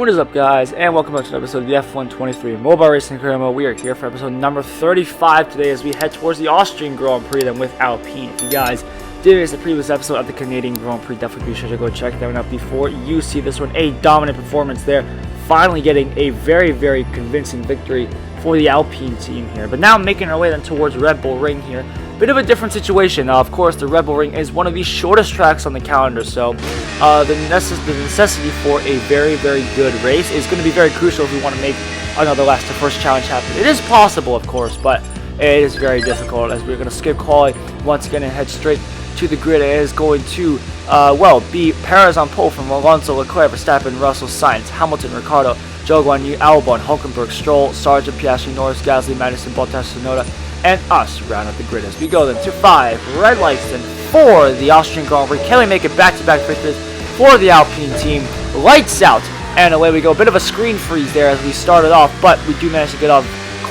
What is up, guys, and welcome back to an episode of the F123 Mobile Racing Career Mode. We are here for episode number 35 today as we head towards the Austrian Grand Prix then with Alpine. If you guys did miss the previous episode of the Canadian Grand Prix, definitely be sure to go check that one out before you see this one. A dominant performance there, finally getting a very, very convincing victory for the Alpine team here. But now making our way then towards Red Bull Ring here. Bit of a different situation. Of course, the Red Bull Ring is one of the shortest tracks on the calendar, so the necessity for a very, very good race is going to be very crucial if we want to make another last to first challenge happen. It is possible, of course, but it is very difficult as we're going to skip quali once again and head straight to the grid. It is going to, be Perez on pole from Alonso, Leclerc, Verstappen, Russell, Sainz, Hamilton, Ricciardo, Zhou Guanyu, Albon, Hulkenberg, Stroll, Sargent, Piastri, Norris, Gasly, Madison, Bottas, Tsunoda, and us round up the grid as we go then to 5 red lights then for the Austrian Grand Prix. Can we make it back-to-back victories for the Alpine team? Lights out, and away we go. Bit of a screen freeze there as we started off, but we do manage to get off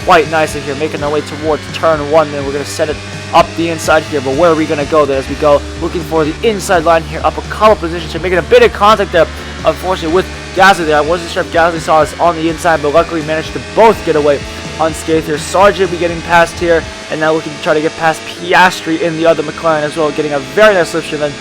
quite nicely here, making our way towards turn 1. Then we're going to set it up the inside here, but where are we going to go then as we go looking for the inside line here, up a couple positions here, making a bit of contact there, unfortunately, with Gasly there. I wasn't sure if Gasly saw us on the inside, but luckily managed to both get away unscathed here. Sargent, we getting past here, and now looking to try to get past Piastri in the other McLaren as well, getting a very nice slipstream then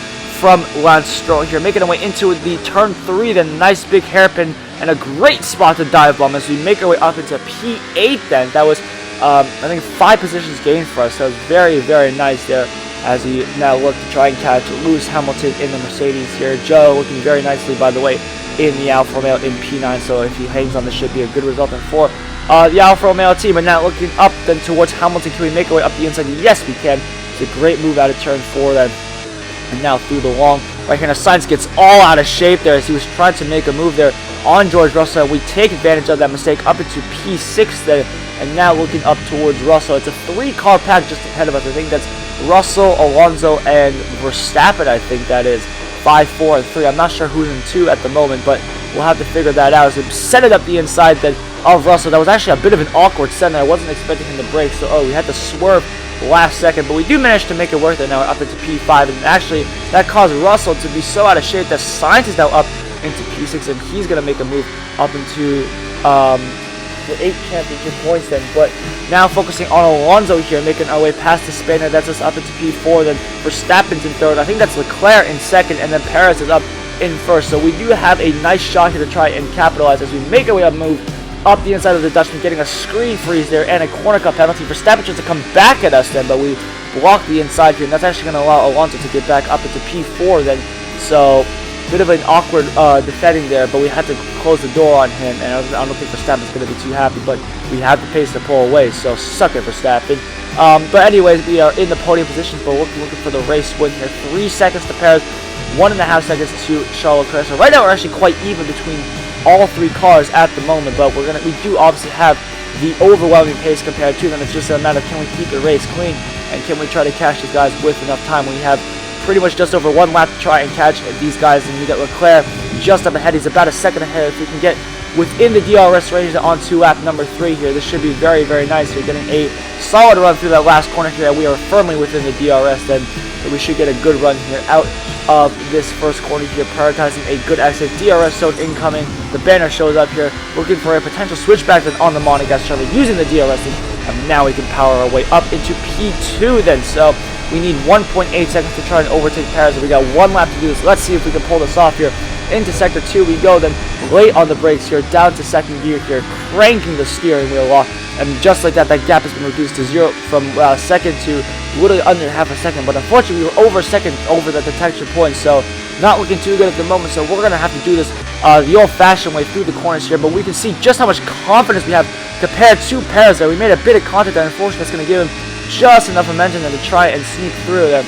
from Lance Stroll here, making our way into the turn 3, then nice big hairpin and a great spot to dive bomb as we make our way up into P8 then. That was, I think, 5 positions gained for us, so it was very, very nice there as we now look to try and catch Lewis Hamilton in the Mercedes here. Joe looking very nicely, by the way, in the Alfa Romeo in P9, so if he hangs on, this should be a good result for the Alfa Romeo team. And now looking up then towards Hamilton. Can we make our way up the inside? Yes, we can. It's a great move out of turn 4 then. And now through the long right hand, Sainz gets all out of shape there as he was trying to make a move there on George Russell. We take advantage of that mistake up into P6 then. And now looking up towards Russell. It's a 3-car pack just ahead of us. I think that's Russell, Alonso, and Verstappen, I think that is. 5, 4, and 3. I'm not sure who's in 2 at the moment, but we'll have to figure that out as we set it up the inside then of Russell. That was actually a bit of an awkward set, and I wasn't expecting him to brake, so we had to swerve last second, but we do manage to make it work there. Now we're up into P5, and actually that caused Russell to be so out of shape that Sainz is now up into P6, and he's going to make a move up into the 8 championship points then. But now focusing on Alonso here, making our way past the Spaniard. That's us up into P4, then Verstappen's in 3rd. I think that's Leclerc in 2nd, and then Perez is up in 1st. So we do have a nice shot here to try and capitalize as we make our way up, move up the inside of the Dutchman, getting a screen freeze there and a corner cut penalty. Verstappen tries to come back at us then, but we block the inside here, and that's actually going to allow Alonso to get back up into P4 then. So bit of an awkward defending there, but we had to close the door on him, and I don't think Verstappen's going to be too happy, but we have the pace to pull away, so suck it, Verstappen. But anyways, we are in the podium positions, but we're looking for the race win here. 3 seconds to Perez, 1.5 seconds to Charles Leclerc. So right now we're actually quite even between all 3 cars at the moment, but we do obviously have the overwhelming pace compared to them. It's just a matter of can we keep the race clean, and can we try to catch these guys with enough time. We have pretty much just over 1 lap to try and catch these guys, and we got Leclerc just up ahead. He's about a second ahead. If we can get within the DRS range on to lap number 3 here, this should be very, very nice. We're getting a solid run through that last corner here. We are firmly within the DRS then, so we should get a good run here out of this first corner here, prioritizing a good exit. DRS zone incoming. The banner shows up here, looking for a potential switchback then on the Monegasque Chevrolet using the DRS, and now we can power our way up into P2 then. So we need 1.8 seconds to try and overtake Perez. We got 1 lap to do this. Let's see if we can pull this off here. Into sector 2 we go, then late on the brakes here, down to 2nd gear here, cranking the steering wheel off, and just like that, that gap has been reduced to 0 from 2nd to literally under half a second. But unfortunately, we were over 2nd over the detection point, so not looking too good at the moment. So we're going to have to do this the old-fashioned way through the corners here, but we can see just how much confidence we have compared to Perez there. We made a bit of contact there. Unfortunately, that's going to give him just enough momentum to try and sneak through them.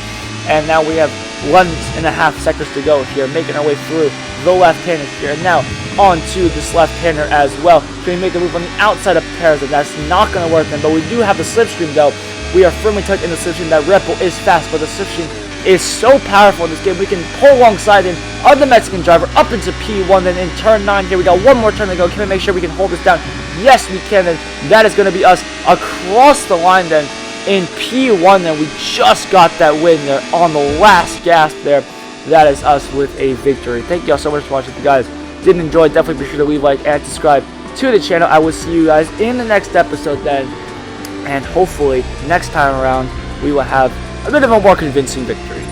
And now we have 1.5 seconds to go here, making our way through the left-hander here. And now onto this left-hander as well. Can we make a move on the outside of Perez? And that's not going to work then, but we do have the slipstream though. We are firmly tucked in the slipstream. That Red Bull is fast, but the slipstream is so powerful in this game. We can pull alongside him of the Mexican driver up into P1. Then in turn 9 here, we got 1 more turn to go. Can we make sure we can hold this down? Yes, we can. And that is going to be us across the line then in P1. Then we just got that win there on the last gasp there. That is us with a victory. Thank you all so much for watching, guys. did enjoy, definitely be sure to leave a like and subscribe to the channel. I will see you guys in the next episode then, and hopefully next time around we will have a bit of a more convincing victory.